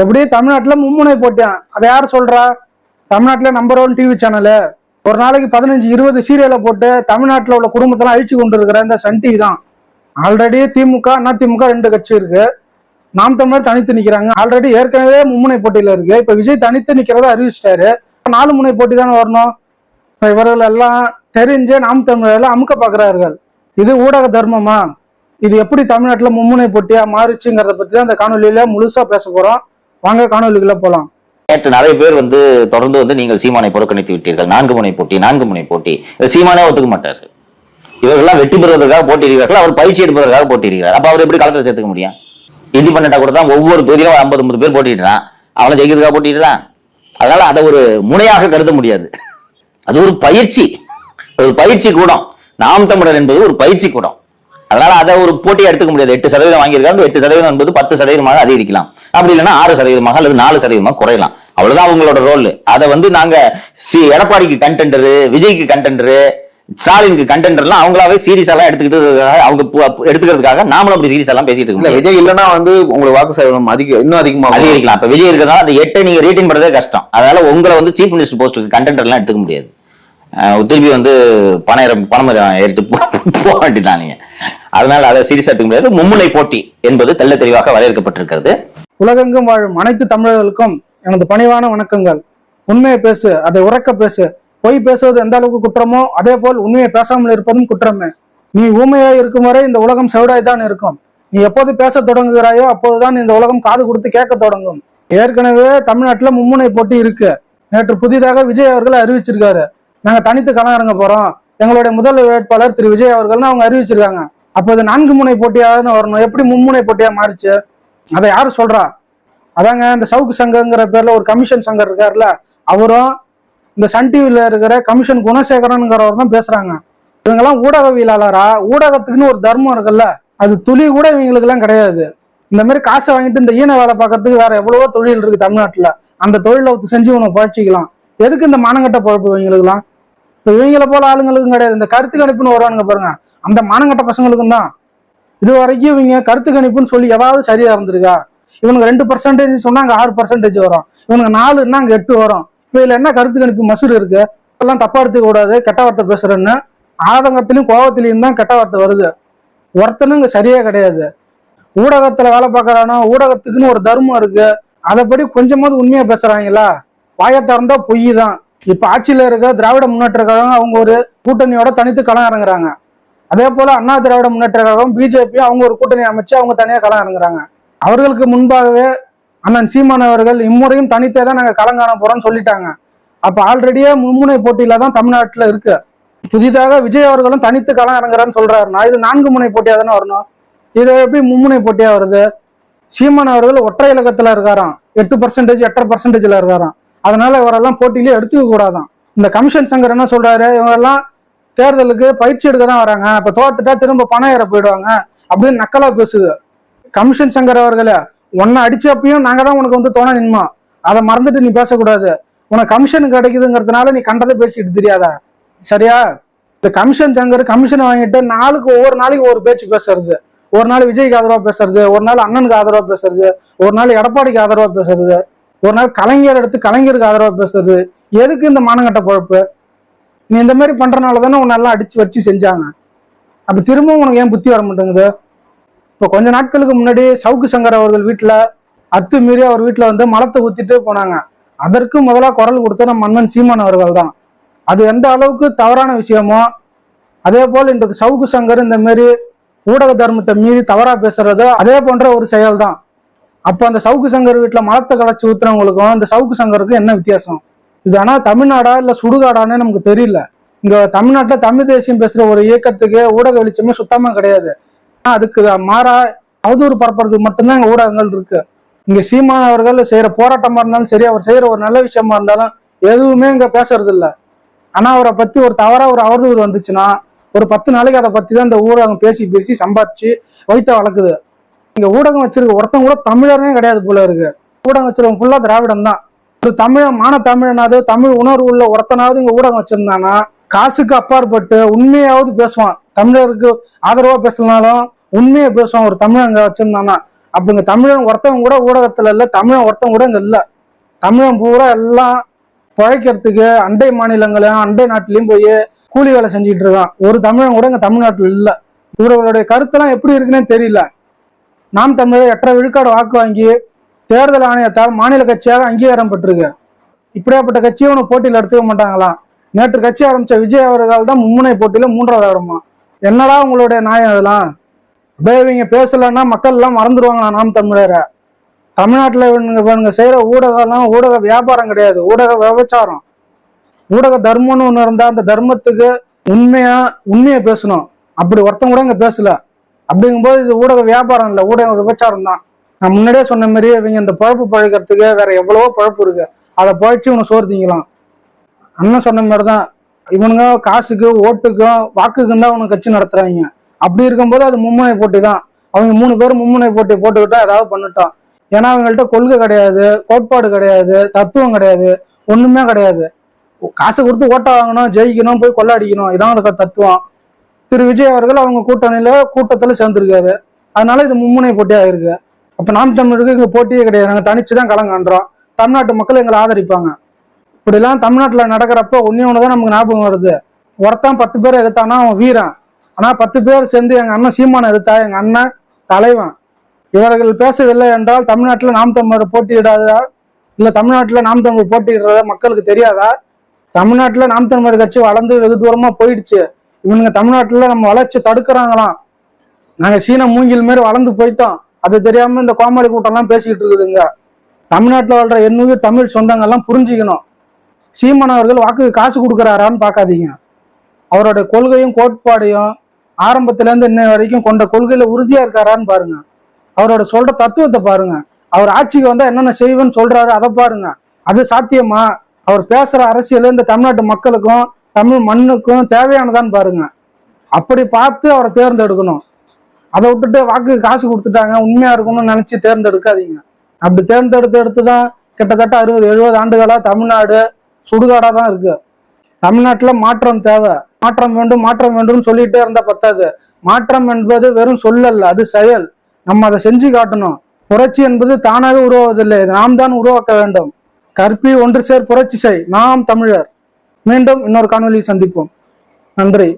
எப்படி தமிழ்நாட்டுல மும்முனை போட்டியான், அதை யார் சொல்றா? தமிழ்நாட்டுல நம்பர் 1 டிவி சேனலு ஒரு நாளைக்கு 15-20 சீரியலை போட்டு தமிழ்நாட்டுல உள்ள குடும்பத்தெல்லாம் அழிச்சு கொண்டு இருக்கிற இந்த சன் டிவி தான். ஆல்ரெடி திமுக அதிமுக 2 கட்சி இருக்கு, நாம் தமிழர் தனித்து நிக்கிறாங்க. ஆல்ரெடி ஏற்கனவே மும்முனை போட்டியில இருக்கு. இப்ப விஜய் தனித்து நிக்கிறதா அறிவிச்சிட்டாரு. 4 முனை போட்டி தானே வரணும். இவர்கள் எல்லாம் தெரிஞ்சே நாம் தமிழர்ல அமுக்க பாக்குறார்கள். இது ஊடக தர்மமா? இது எப்படி தமிழ்நாட்டுல மும்முனை போட்டியா மாறிச்சுங்கிறத பத்தி தான் இந்த காணொலியில முழுசா பேச போறோம். வாங்க காணொலிக்குள்ள போலாம். நேற்று நிறைய பேர் தொடர்ந்து நீங்கள் சீமானை புறக்கணித்து விட்டீர்கள். 4 முனை போட்டி சீமானே ஒத்துக்க மாட்டாரு. இவர்கள்லாம் வெற்றி பெறுவதற்காக போட்டியிருக்கிறார்கள், அவர் பயிற்சி எடுப்பதற்காக போட்டியிருக்கிறார். அப்ப அவர் எப்படி களத்தில் சேர்த்துக்க முடியும்? இண்டிபெண்டா கூட தான் ஒவ்வொரு தொகுதியிலும் 50-50 பேர் போட்டிடுறான். அவனை ஜெயிக்கிறதுக்காக போட்டிடுறான். அதனால அதை ஒரு முனையாக கருத முடியாது. அது ஒரு பயிற்சி கூடம். நாம் தமிழர் என்பது ஒரு பயிற்சி கூடம். அதனால அதை ஒரு போட்டியை எடுத்துக்க முடியாது. 8% வாங்கியிருக்காங்க. 8% என்பது 10% அதிகரிக்கலாம், அப்படி இல்லைன்னா 6% அல்லது 4% குறையலாம். அவ்வளவுதான் அவங்களோட ரோல். அதை நாங்க எடப்பாடிக்கு கண்டெண்டரு, விஜய்க்கு கண்டெண்டரு, ஸ்டாலினுக்கு கண்டெண்டர்லாம் அவங்களாவே சீரியஸ் எல்லாம் எடுத்துக்கிறதுக்காக நாமளும் அப்படி சீரியஸ் எல்லாம் பேசிட்டு இருக்கோம். விஜய் இல்லைன்னா உங்களுக்கு வாக்கு சதவீதம் இன்னும் அதிகரிக்கலாம். இப்ப விஜய் இருக்கிறதா அந்த 8 நீங்க ரீட்டைன் பண்றதே கஷ்டம். அதனால உங்களை சீஃப் மினிஸ்டர் போஸ்ட்டுக்கு கண்டெண்டர் எல்லாம் எடுத்துக்க முடியாது. திருப்பி பணம் ஏறிட்டு போக வேண்டியதான் நீங்க. அதனால அதை சீரியஸா எடுத்துக்க முடியாது. மும்முனை போட்டி என்பது தெள்ள தெளிவாக வரையறுக்கப்பட்டிருக்கிறது. உலகெங்கும் வாழும் அனைத்து தமிழர்களுக்கும் எனது பணிவான வணக்கங்கள். உண்மையை பேசு, அதை உறக்க பேசு. பொய் பேசுவது எந்த அளவுக்கு குற்றமோ அதே போல் உண்மையை பேசாமல் இருப்பதும் குற்றமே. நீ ஊமையாய் இருக்கும் வரை இந்த உலகம் செவிடாய் தான் இருக்கும். நீ எப்போது பேச தொடங்குகிறாயோ அப்போதுதான் இந்த உலகம் காது கொடுத்து கேட்க தொடங்கும். ஏற்கனவே தமிழ்நாட்டுல மும்முனை போட்டி இருக்கு. நேற்று புதிதாக விஜய் அவர்கள் அறிவிச்சிருக்காரு, நாங்க தனித்து களம் இறங்க போறோம், எங்களுடைய முதல் வேட்பாளர் திரு விஜய் அவர்கள்னு அவங்க அறிவிச்சிருக்காங்க. அப்போ இது 4 முனை போட்டியாக வரணும். எப்படி மும்முனை போட்டியா மாறிச்சு? அதை யாரு சொல்றா? அதாங்க இந்த சவுக்கு சங்கங்கிற பேர்ல ஒரு கமிஷன் சங்கர் இருக்காருல்ல, அவரும் இந்த சன் டிவில இருக்கிற கமிஷன் குணசேகரன்ங்கிறவர் தான் பேசுறாங்க. இவங்கெல்லாம் ஊடகவியலாளரா? ஊடகத்துக்குன்னு ஒரு தர்மம் இருக்குல்ல, அது துளி கூட இவங்களுக்கு எல்லாம் கிடையாது. இந்த மாதிரி காசை வாங்கிட்டு இந்த ஈன வேலை பார்க்கறதுக்கு வேற எவ்வளவோ தொழில் இருக்கு தமிழ்நாட்டுல. அந்த தொழிலை செஞ்சு உனக்கு பழச்சிக்கலாம். எதுக்கு இந்த மானங்கட்ட பழப்பு இவங்களுக்குலாம்? இப்போ இவங்களை போல ஆளுங்களுக்கும் கிடையாது. இந்த கருத்து கணிப்புன்னு வருவானுங்க பாருங்க, அந்த மானங்கட்ட பசங்களுக்கும் தான். இது வரைக்கும் இவங்க கருத்து கணிப்புன்னு சொல்லி ஏதாவது சரியா இருந்திருக்கா? இவனுக்கு 2% சொன்னாங்க 6% வரும், இவனுக்கு 4ன்னா அங்க 8 வரும். இப்போ இதுல என்ன கருத்து கணிப்பு மசூர் இருக்கு? எல்லாம் தப்பா எடுத்துக்க கூடாது, கெட்ட வார்த்தை பேசுறேன்னு ஆதங்கத்திலையும் கோபத்திலையும் தான் கெட்ட வார்த்தை வருது. ஒருத்தனும் இங்க சரியா கிடையாது. ஊடகத்துல வேலை பார்க்கறானோ, ஊடகத்துக்குன்னு ஒரு தர்மம் இருக்கு, அதைப்படி கொஞ்சமாவது உண்மையா பேசுறாங்களா? வாயை திறந்தா பொய் தான். இப்ப ஆட்சியில இருக்க திராவிட முன்னேற்ற கழகம் அவங்க ஒரு கூட்டணியோட தனித்து களம் இறங்குறாங்க. அதே போல அண்ணா திராவிட முன்னேற்ற கழகம் பிஜேபி அவங்க ஒரு கூட்டணி அமைச்சு அவங்க தனியா களம் இறங்குறாங்க. அவர்களுக்கு முன்பாகவே அண்ணன் சீமான் அவர்கள் இம்முறையும் தனித்தே தான் நாங்க களம் காண போறோம்னு சொல்லிட்டாங்க. அப்ப ஆல்ரெடியே மும்முனை போட்டியில தான் தமிழ்நாட்டுல இருக்கு. புதிதாக விஜய் அவர்களும் தனித்து களம் இறங்குறான்னு சொல்றாருன்னா இது 4 முனை போட்டியா தானே வரணும். இது எப்படி மும்முனை போட்டியா வருது? சீமான் அவர்கள் ஒற்றை இலக்கத்துல இருக்காராம், 8% 8.5% இருக்காராம். அதனால இவரெல்லாம் போட்டியிலே எடுத்துக்க கூடாதான். இந்த கமிஷன் சங்கர் என்ன சொல்றாரு, இவங்கெல்லாம் தேர்தலுக்கு பயிற்சி எடுக்க தான் வராங்க, இப்ப தோத்துட்டா திரும்ப பணம் ஏற போயிடுவாங்க அப்படின்னு நக்கலா பேசுது. கமிஷன் சங்கர் அவர்களே, உன்னை அடிச்சப்பையும் நாங்க தான் உனக்கு துணை நின்மோம். அதை மறந்துட்டு நீ பேசக்கூடாது. உனக்கு கமிஷன் கிடைக்குதுங்கிறதுனால நீ கண்டதை பேசிட்டு தெரியாதா? சரியா? இந்த கமிஷன் சங்கர் கமிஷனை வாங்கிட்டு ஒவ்வொரு நாளைக்கு ஒரு பேச்சு பேசுறது. ஒரு நாள் விஜய்க்கு ஆதரவா பேசுறது, ஒரு நாள் அண்ணனுக்கு ஆதரவா பேசுறது, ஒரு நாள் எடப்பாடிக்கு ஆதரவா பேசுறது, ஒரு நாள் கலைஞர் எடுத்து கலைஞருக்கு ஆதரவா பேசுறது. எதுக்கு இந்த மானங்கட்ட பொழப்பு? நீ இந்த மாதிரி பண்றதுனால தானே உன்னெல்லாம் அடிச்சு வச்சு செஞ்சாங்க. அப்ப திரும்பவும் உனக்கு ஏன் புத்தி வர மாட்டேங்குது? இப்போ கொஞ்ச நாட்களுக்கு முன்னாடி சவுக்கு சங்கர் அவர்கள் வீட்டுல அத்துமீறி அவர் வீட்டுல மலத்தை ஊத்திட்டு போனாங்க. அதற்கு முதலா குரல் கொடுத்த நம்ம மன்னன் சீமான் அவர்கள் தான். அது எந்த அளவுக்கு தவறான விஷயமோ அதே போல் இன்றைக்கு சவுக்கு சங்கர் இந்த மாதிரி ஊடக தர்மத்தை மீறி தவறா பேசுறதோ அதே போன்ற ஒரு செயல் தான். அப்ப அந்த சவுக்கு சங்கர் வீட்டுல மலத்தை கலைச்சு ஊத்துறவங்களுக்கும் இந்த சவுக்கு சங்கருக்கும் என்ன வித்தியாசம்? இது ஆனா தமிழ்நாடா இல்ல சுடுகாடானே நமக்கு தெரியல. இங்க தமிழ்நாட்டுல தமிழ் தேசியம் பேசுற ஒரு இயக்கத்துக்கு ஊடக வெளிச்சமே சுத்தமா கிடையாது. அதுக்கு மாறா அவதூறு பரப்புறதுக்கு மட்டும்தான் இங்க ஊடகங்கள் இருக்கு. இங்க சீமான் அவர்கள் செய்யற போராட்டமா இருந்தாலும் சரி, அவர் செய்யற ஒரு நல்ல விஷயமா இருந்தாலும் எதுவுமே இங்க பேசுறது இல்லை. ஆனா அவரை பத்தி ஒரு தவறா ஒரு அவதூறு வந்துச்சுன்னா ஒரு 10 நாளைக்கு அதை பத்தி தான் இந்த ஊடகம் பேசி பேசி சம்பாதிச்சு வைத்த வளர்க்குது. இங்க ஊடகம் வச்சிருக்க ஒருத்தன் கூட தமிழரே கிடையாது போல இருக்கு. ஊடகம் வச்சிருக்க ஃபுல்லா திராவிடம் தான். ஒரு தமிழனாவது தமிழ் உணர்வு உள்ள ஒருத்தனாவது இங்க ஊடகம் வச்சிருந்தானா காசுக்கு அப்பாற்பட்டு உண்மையாவது பேசுவான். தமிழருக்கு ஆதரவா பேசலனாலும் உண்மையை பேசுவான் ஒரு தமிழ் அங்க வச்சிருந்தானா. அப்ப இங்க தமிழன் ஒருத்தவங்க கூட ஊடகத்துல இல்ல, தமிழன் ஒருத்தவங்க கூட இங்க இல்ல. தமிழன் பூரா எல்லாம் பிழைக்கிறதுக்கு அண்டை மாநிலங்களையும் அண்டை நாட்டிலையும் போய் கூலி வேலை செஞ்சுட்டு இருக்கான். ஒரு தமிழன் கூட இங்க தமிழ்நாட்டுல இல்ல. இவர்களுடைய கருத்தெல்லாம் எப்படி இருக்குன்னே தெரியல. நாம் தமிழர் 8.5 விழுக்காடு வாக்கு வாங்கி தேர்தல் ஆணையத்தால் மாநில கட்சியாக அங்கீகாரம் பெற்றிருக்கு. இப்படியாப்பட்ட கட்சியை ஒன்று போட்டியில் எடுத்துக்க மாட்டாங்களாம். நேற்று கட்சி ஆரம்பிச்ச விஜய் அவர்கள் தான் மும்முனை போட்டியில 3வது இடமா. என்னடா உங்களுடைய நியாயம் அதெல்லாம்? அப்படியே இவங்க பேசலன்னா மக்கள் எல்லாம் மறந்துடுவாங்களா நாம் தமிழரை? தமிழ்நாட்டுல இவங்க செய்யற ஊடகம்லாம் ஊடக வியாபாரம் கிடையாது, ஊடக விபச்சாரம். ஊடக தர்மம்னு ஒண்ணு இருந்தா அந்த தர்மத்துக்கு உண்மையை பேசணும். அப்படி ஒருத்தங்க கூட இங்க பேசல. அப்படிங்கும்போது இது ஊடக வியாபாரம் இல்லை, ஊடக விபச்சாரம் தான். நான் முன்னாடியே சொன்ன மாதிரி இவங்க இந்த பழப்பு பழக்கிறதுக்கு வேற எவ்வளவோ பழப்பு இருக்கு, அதை பழிச்சு இவனை சோறு திங்கலாம். அண்ணன் சொன்ன மாதிரிதான் இவனுங்க காசுக்கு ஓட்டுக்கும் வாக்குக்கும் தான் அவனுக்கு கட்சி நடத்துறாங்க. அப்படி இருக்கும்போது அது மும்முனை போட்டி தான். அவங்க 3 பேரும் மும்முனை போட்டி போட்டுக்கிட்டா ஏதாவது பண்ணிட்டான். ஏன்னா அவங்கள்ட்ட கொள்கை கிடையாது, கோட்பாடு கிடையாது, தத்துவம் கிடையாது, ஒண்ணுமே கிடையாது. காசு கொடுத்து ஓட்ட வாங்கணும், ஜெயிக்கணும், போய் கொள்ளாடிக்கணும், இதான் அவங்களுக்கு தத்துவம். திரு விஜய் அவர்கள் அவங்க கூட்டத்துல சேர்ந்திருக்காரு. அதனால இது மும்முனை போட்டியா இருக்கு. அப்ப நாம் தமிழருக்கு இங்க போட்டியே கிடையாது, நாங்க தனிச்சுதான் களங்காண்டுறோம். தமிழ்நாட்டு மக்கள் எங்களை ஆதரிப்பாங்க. இப்படிலாம் தமிழ்நாட்டுல நடக்கிறப்ப ஒன்னதான் நமக்கு ஞாபகம் வருது. ஒருத்தன் 10 பேர் எதிர்த்தானா அவன் வீரன். ஆனா 10 பேர் சேர்ந்து எங்க அண்ணன் சீமானை எதிர்த்தா எங்க அண்ணன் தலைவன். இவர்கள் பேசவில்லை என்றால் தமிழ்நாட்டுல நாம் தமிழர் போட்டியிடாதா, இல்ல தமிழ்நாட்டுல நாம் தமிழர் போட்டியிடுறதா மக்களுக்கு தெரியாதா? தமிழ்நாட்டுல நாம் தமிழர் கட்சி வளர்ந்து வெகு தூரமா போயிடுச்சு. இவனுங்க தமிழ்நாட்டுல நம்ம வளர்ச்சி தடுக்கிறாங்களாம். நாங்க சீன மூங்கில் மாரி வளர்ந்து போயிட்டோம், அது தெரியாம இந்த கோமாளி கூட்டம் எல்லாம் பேசிக்கிட்டு இருக்குதுங்க. தமிழ்நாட்டுல வாழ்ற என்னுயிர் தமிழ் சொந்தங்கள்லாம் புரிஞ்சுக்கணும். சீமான் அவர்கள் வாக்கு காசு கொடுக்குறாரான்னு பார்க்காதீங்க. அவருடைய கொள்கையும் கோட்பாடையும் ஆரம்பத்துல இருந்து இன்னை வரைக்கும் கொண்ட கொள்கையில உறுதியா இருக்காரான்னு பாருங்க. அவரோட சொல்ற தத்துவத்தை பாருங்க. அவர் ஆட்சிக்கு வந்தா என்னென்ன செய்வேன்னு சொல்றாரு, அதை பாருங்க. அது சாத்தியமா? அவர் பேசுற அரசியல் இந்த தமிழ்நாட்டு மக்களுக்கும் தமிழ் மண்ணுக்கும் தேவையானதான்னு பாருங்க. அப்படி பார்த்து அவரை தேர்ந்தெடுக்கணும். அதை விட்டுட்டு வாக்கு காசு கொடுத்துட்டாங்க உண்மையா இருக்கணும்னு நினைச்சு தேர்ந்தெடுக்காதீங்க. அப்படி தேர்ந்தெடுத்துதான் கிட்டத்தட்ட 60-70 ஆண்டுகளா தமிழ்நாடு சுடுகாடா தான் இருக்கு. தமிழ்நாட்டுல மாற்றம் தேவை, மாற்றம் வேண்டும் மாற்றம் வேண்டும் சொல்லிட்டே இருந்தா பத்தாது. மாற்றம் என்பது வெறும் சொல்லல்ல, அது செயல். நம்ம அதை செஞ்சு காட்டணும். புரட்சி என்பது தானாக உருவாவதில்லை, நாம் தான் உருவாக்க வேண்டும். கற்பி ஒன்று சேர் புரட்சி செய், நாம் தமிழர். மீண்டும் இன்னொரு காணொலியில் சந்திப்போம். நன்றி.